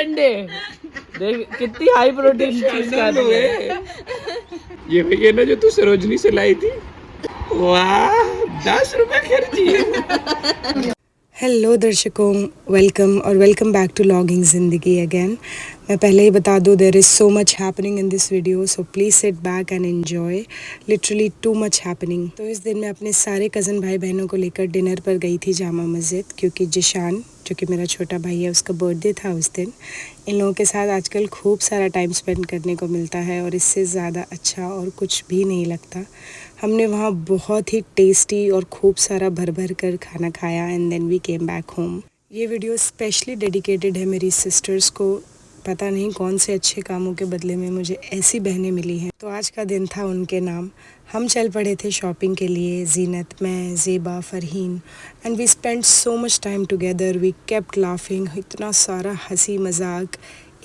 अंडे देख कितनी हाई प्रोटीन चीज खाती है ये भैया ना जो तू सरोजनी से लाई थी। वाह 10 रुपए खर्ची। हेलो दर्शकों, वेलकम बैक टू लॉगिंग ज़िंदगी अगेन। मैं पहले ही बता दूँ, there is so much happening in this video, so please sit back and enjoy, literally too much happening. तो इस दिन मैं अपने सारे कज़न भाई बहनों को लेकर डिनर पर गई थी जामा मस्जिद, क्योंकि जिशान जो कि मेरा छोटा भाई है उसका बर्थडे था उस दिन। इन लोगों के साथ आजकल खूब सारा टाइम स्पेंड करने को मिलता है और इससे ज़्यादा अच्छा और कुछ भी नहीं लगता। हमने वहाँ बहुत ही टेस्टी और खूब सारा भर भर कर खाना खाया and then we came back home. ये वीडियो स्पेशली डेडिकेटेड है मेरी सिस्टर्स को। पता नहीं कौन से अच्छे कामों के बदले में मुझे ऐसी बहनें मिली हैं। तो आज का दिन था उनके नाम। हम चल पड़े थे शॉपिंग के लिए, जीनत, मैं, Zeba, Farheen, and we spend so much time together. We kept laughing, इतना सारा हंसी मजाक,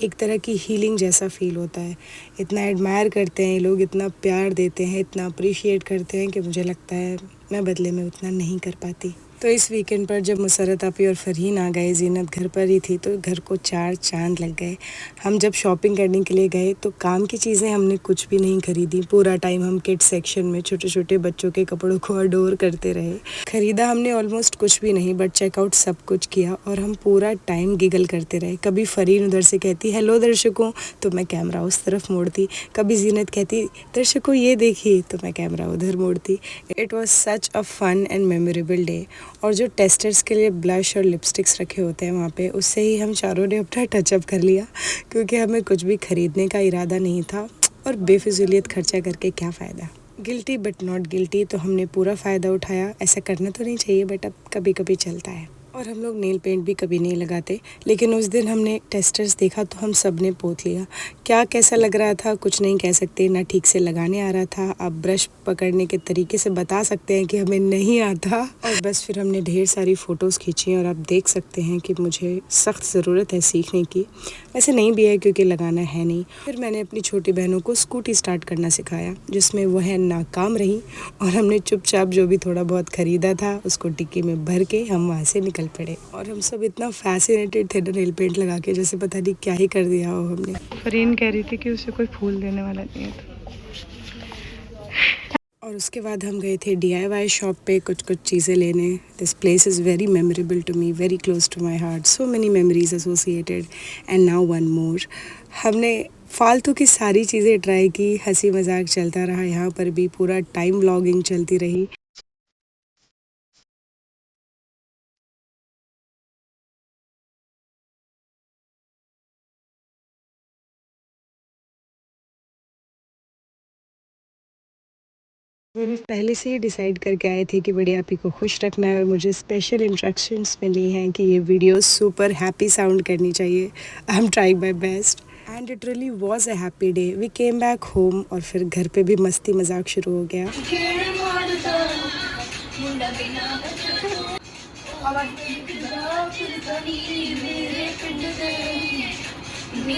एक तरह की हीलिंग जैसा फ़ील होता है। इतना एडमायर करते हैं ये लोग, इतना प्यार देते हैं, इतना अप्रिशिएट करते हैं कि मुझे लगता है मैं बदले में उतना नहीं कर पाती। तो इस वीकेंड पर जब मुसरत आपी और फ़रहीन आ गए, जीनत घर पर ही थी, तो घर को 4 चांद लग गए। हम जब शॉपिंग करने के लिए गए तो काम की चीज़ें हमने कुछ भी नहीं खरीदी। पूरा टाइम हम किड्स सेक्शन में छोटे छोटे बच्चों के कपड़ों को अडोर करते रहे। ख़रीदा हमने ऑलमोस्ट कुछ भी नहीं, बट चेकआउट सब कुछ किया और हम पूरा टाइम गिगल करते रहे। कभी फ़रहीन उधर से कहती हेलो दर्शकों, तो मैं कैमरा उस तरफ मोड़ती। कभी जीनत कहती दर्शकों ये देखिए, तो मैं कैमरा उधर मोड़ती। It was such a fun and memorable day. और जो टेस्टर्स के लिए ब्लश और लिपस्टिक्स रखे होते हैं वहाँ पे, उससे ही हम चारों ने अपना टचअप कर लिया, क्योंकि हमें कुछ भी ख़रीदने का इरादा नहीं था और बेफिज़ूलियत खर्चा करके क्या फ़ायदा। गिल्टी बट नॉट गिल्टी, तो हमने पूरा फ़ायदा उठाया। ऐसा करना तो नहीं चाहिए, बट अब कभी कभी चलता है। और हम लोग नेल पेंट भी कभी नहीं लगाते, लेकिन उस दिन हमने टेस्टर्स देखा तो हम सब ने पोत लिया। क्या कैसा लग रहा था कुछ नहीं कह सकते, ना ठीक से लगाने आ रहा था। आप ब्रश पकड़ने के तरीके से बता सकते हैं कि हमें नहीं आता। और बस फिर हमने ढेर सारी फ़ोटोज़ खींची और आप देख सकते हैं कि मुझे सख्त ज़रूरत है सीखने की। वैसे नहीं भी है क्योंकि लगाना है नहीं। फिर मैंने अपनी छोटी बहनों को स्कूटी स्टार्ट करना सिखाया, जिसमें वह नाकाम रही और हमने चुपचाप जो भी थोड़ा बहुत ख़रीदा था उसको डिक्की में भर के हम वहाँ से निकल पड़े। और हम सब इतना फैसिनेटेड थे ना नेल पेंट लगा के, जैसे पता नहीं क्या ही कर दिया हो हमने। फरीन कह रही थी कि उसे कोई फूल देने वाला नहीं है तो। और उसके बाद हम गए थे DIY शॉप पे कुछ चीज़ें लेने। This place is very memorable to me, very close to my heart, so many memories associated. And now one more, हमने फालतू की सारी चीज़ें ट्राई की, हंसी मजाक चलता रहा यहाँ पर भी, पूरा टाइम व्लॉगिंग चलती रही। मैंने पहले से ही डिसाइड करके आए थे कि बड़ी आपी को खुश रखना है और मुझे स्पेशल इंस्ट्रक्शंस मिली हैं कि ये वीडियो सुपर हैप्पी साउंड करनी चाहिए। I am trying my best and it really was a happy day. We came back home और फिर घर पे भी मस्ती मजाक शुरू हो गया।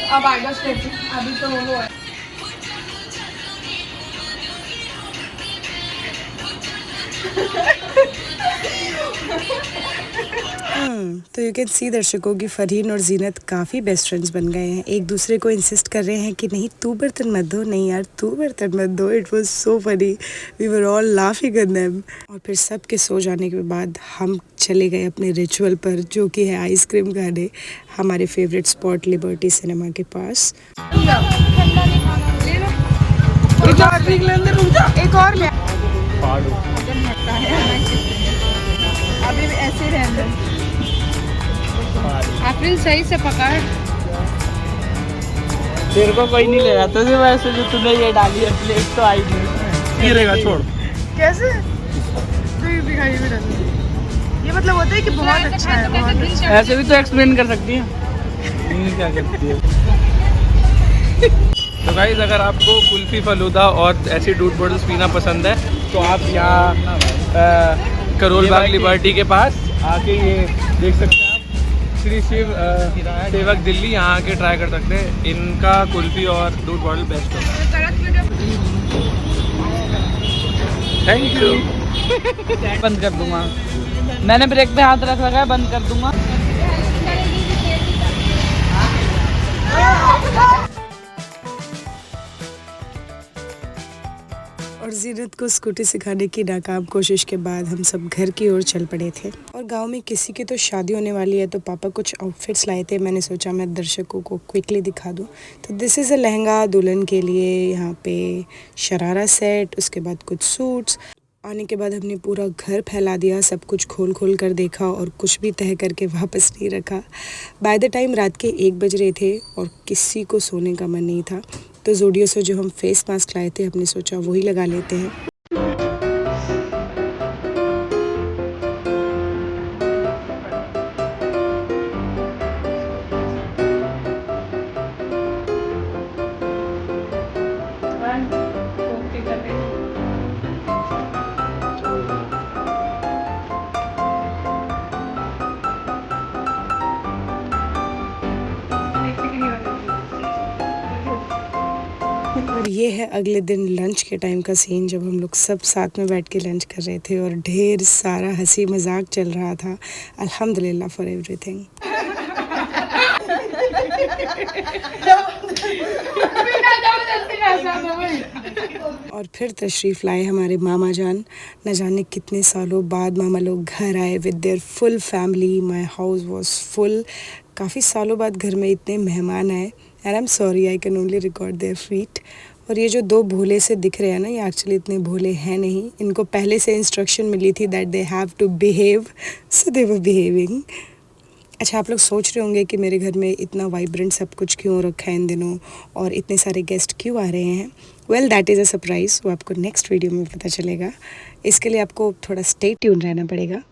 अब अभी तो वो है। तो यू कैन सी दर्शकों की फरहीन और जीनत काफ़ी बेस्ट फ्रेंड्स बन गए हैं। एक दूसरे को इंसिस्ट कर रहे हैं कि नहीं तू बर्तन मत धो, नहीं यार तू बर्तन मत धो। It was so funny, we were all laughing at them. और फिर सब के सो जाने के बाद हम चले गए अपने रिचुअल पर, जो कि है आइसक्रीम खाने, हमारे फेवरेट स्पॉट लिबर्टी सिनेमा के पास। एक और अभी ऐसे रहने अप्रैल सही से पकड़। तेरे को कोई नहीं ले रहा तो वैसे जो तूने ये डाली है प्लेट तो आई नहीं। ये रहेगा छोड़। कैसे दिखाई भी रहता, ये मतलब होता है कि बहुत अच्छा है, बहुत अच्छा। ऐसे भी तो एक्सप्लेन कर सकती है। नहीं क्या करती है। तो गाइस अगर आपको कुल्फी फलूदा और ऐसी दूध बॉटल्स पीना पसंद है तो आप यहाँ करोल बाग लिबर्टी के पास आके ये देख सकते हैं आप, श्री शिव सेवक दिल्ली, यहाँ आके ट्राई कर सकते हैं। इनका कुल्फी और दूध बॉटल बेस्ट होता है। Thank you. बंद कर दूँगा। मैंने ब्रेक पे हाथ रख रखा है, बंद कर दूंगा। और जीनत को स्कूटी सिखाने की नाकाम कोशिश के बाद हम सब घर की ओर चल पड़े थे। और गांव में किसी की तो शादी होने वाली है, तो पापा कुछ आउटफिट्स लाए थे। मैंने सोचा मैं दर्शकों को क्विकली दिखा दूं। तो दिस इज़ अ लहंगा दुल्हन के लिए, यहाँ पे शरारा सेट, उसके बाद कुछ सूट्स। आने के बाद हमने पूरा घर फैला दिया, सब कुछ खोल खोल कर देखा और कुछ भी तय करके वापस नहीं रखा। बाय द टाइम रात के 1 बज रहे थे और किसी को सोने का मन नहीं था। तो ज़ोडियो से जो हम फेस मास्क लाए थे, हमने सोचा वही लगा लेते हैं। और ये है अगले दिन लंच के टाइम का सीन, जब हम लोग सब साथ में बैठ के लंच कर रहे थे और ढेर सारा हंसी मजाक चल रहा था। अल्हम्दुलिल्लाह फॉर एवरीथिंग। और फिर तशरीफ़ लाए हमारे मामा जान। न जाने कितने सालों बाद मामा लोग घर आए with their full family. My house was full. काफ़ी सालों बाद घर में इतने मेहमान आए। And I am sorry, I can only record their feet. और ये जो 2 भोले से दिख रहे हैं ना, ये एक्चुअली इतने भोले हैं नहीं। इनको पहले से इंस्ट्रक्शन मिली थी that they have to behave, so they were behaving. अच्छा, आप लोग सोच रहे होंगे कि मेरे घर में इतना वाइब्रेंट सब कुछ क्यों रखा है इन दिनों और इतने सारे गेस्ट क्यों आ रहे हैं। Well, that is a surprise, वो आपको नेक्स्ट वीडियो में पता चलेगा। इसके लिए आपको थोड़ा स्टे ट्यून रहना पड़ेगा।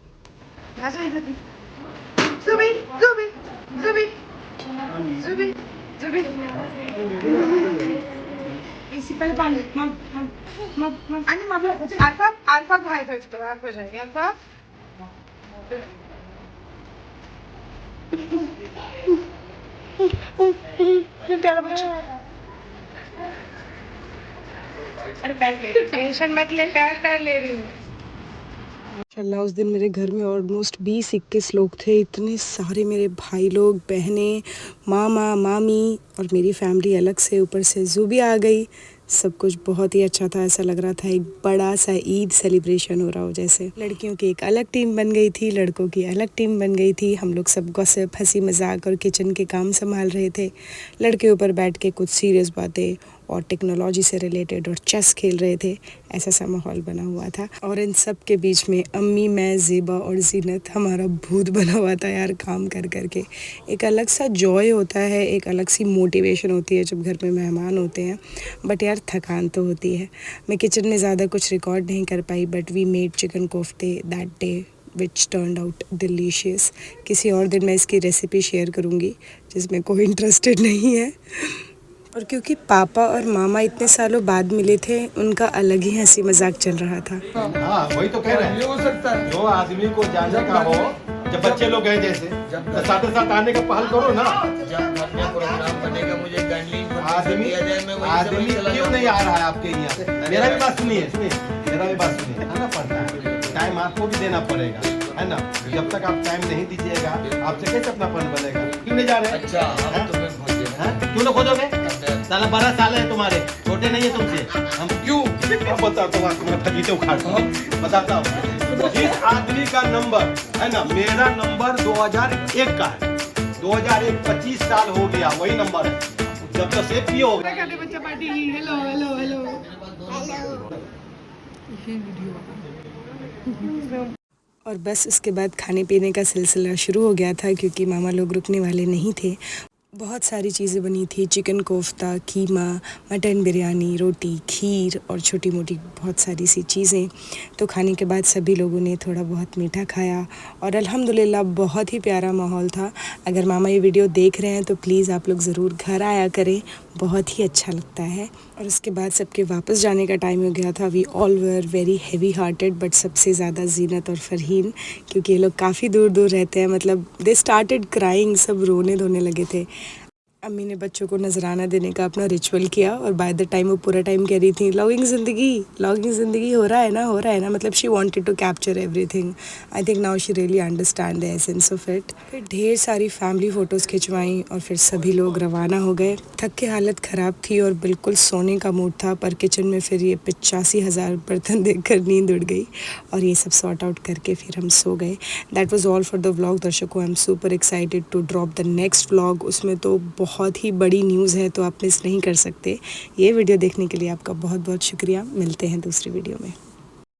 टेंशन मत ले, प्यार ले रही हूँ। माशाल्लाह उस दिन मेरे घर में ऑलमोस्ट 20-21 लोग थे। इतने सारे मेरे भाई लोग, बहनें, मामा मामी और मेरी फैमिली अलग से, ऊपर से ज़ूबी आ गई। सब कुछ बहुत ही अच्छा था। ऐसा लग रहा था एक बड़ा सा ईद सेलिब्रेशन हो रहा हो जैसे। लड़कियों की एक अलग टीम बन गई थी, लड़कों की अलग टीम बन गई थी। हम लोग सब गॉसिप, हंसी मजाक और किचन के काम संभाल रहे थे। लड़के ऊपर बैठ के कुछ सीरियस बातें और टेक्नोलॉजी से रिलेटेड और चेस खेल रहे थे। ऐसा सा माहौल बना हुआ था। और इन सब के बीच में अम्मी, मैं, ज़ेबा और जीनत, हमारा भूत बना हुआ था यार काम कर कर के। एक अलग सा जॉय होता है, एक अलग सी मोटिवेशन होती है जब घर में मेहमान होते हैं। बट यार थकान तो होती है। मैं किचन में ज़्यादा कुछ रिकॉर्ड नहीं कर पाई, बट वी मेड चिकन कोफ्ते that day which turned out delicious. किसी और दिन मैं इसकी रेसिपी शेयर करूँगी जिसमें कोई इंटरेस्टेड नहीं है। और क्योंकि पापा और मामा इतने सालों बाद मिले थे, उनका अलग ही हंसी मजाक चल रहा था। हाँ, वही तो कह रहे हैं। हो सकता है जो आदमी को जाने का हो, जब बच्चे लोग गए जैसे, तो साथ साथ आने का पहल करो ना। जब घर में प्रोग्राम बनेगा, मुझे आदमी क्यों नहीं आ रहा है आपके यहाँ? मेरा भी बात सुनिए, मेरा भी बात सुनिए, है ना? पड़ता है टाइम, आपको भी देना पड़ेगा, है ना? जब तक आप टाइम नहीं दीजिएगा, आपसे कैसे अपनापन बनेगा? क्यों नहीं जा रहे? अच्छा, क्यों ना खोजोगे? साला 12 साल है तुम्हारे, छोटे नहीं है तुमसे। हम क्यों? अब बताता हूँ, तुम्हारा फजीते उखाड़ता हूँ, बताता हूँ। जिस आदमी का नंबर है ना, मेरा नंबर 2001 का है। 2001 25 साल हो गया, वही नंबर है। जब तक सेफ भी होगा। बच्चा पार्टी, हेलो हेलो हेलो। और बस उसके बाद खाने पीने का सिलसिला शुरू हो गया था, क्योंकि मामा लोग रुकने वाले नहीं थे। बहुत सारी चीज़ें बनी थी, चिकन कोफ्ता, कीमा, मटन बिरयानी, रोटी, खीर और छोटी मोटी बहुत सारी सी चीज़ें। तो खाने के बाद सभी लोगों ने थोड़ा बहुत मीठा खाया और अल्हम्दुलिल्लाह बहुत ही प्यारा माहौल था। अगर मामा ये वीडियो देख रहे हैं तो प्लीज़ आप लोग ज़रूर घर आया करें, बहुत ही अच्छा लगता है। और उसके बाद सबके वापस जाने का टाइम हो गया था। We all were very heavy hearted, but सबसे ज़्यादा जीनत और फरहीन, क्योंकि ये लोग काफ़ी दूर दूर रहते हैं। मतलब दे स्टार्टेड क्राइंग, सब रोने धोने लगे थे। अम्मी ने बच्चों को नजराना देने का अपना रिचुअल किया और बाय द टाइम वो पूरा टाइम कह रही थी लॉगिंग ज़िंदगी हो रहा है ना, मतलब she wanted to capture everything. I think now she really understand the essence of it. फिर ढेर सारी फैमिली फ़ोटोज़ खिंचवाई और फिर सभी लोग रवाना हो गए। थक के हालत ख़राब थी और बिल्कुल सोने का मूड था, पर किचन में फिर ये 85,000 बर्तन देखकर नींद उड़ गई और ये सब सॉर्ट आउट करके फिर हम सो गए। That was all for the vlog दर्शकों। I am super excited to drop the next vlog. उसमें तो बहुत ही बड़ी न्यूज़ है, तो आप मिस नहीं कर सकते। ये वीडियो देखने के लिए आपका बहुत बहुत शुक्रिया। मिलते हैं दूसरी वीडियो में।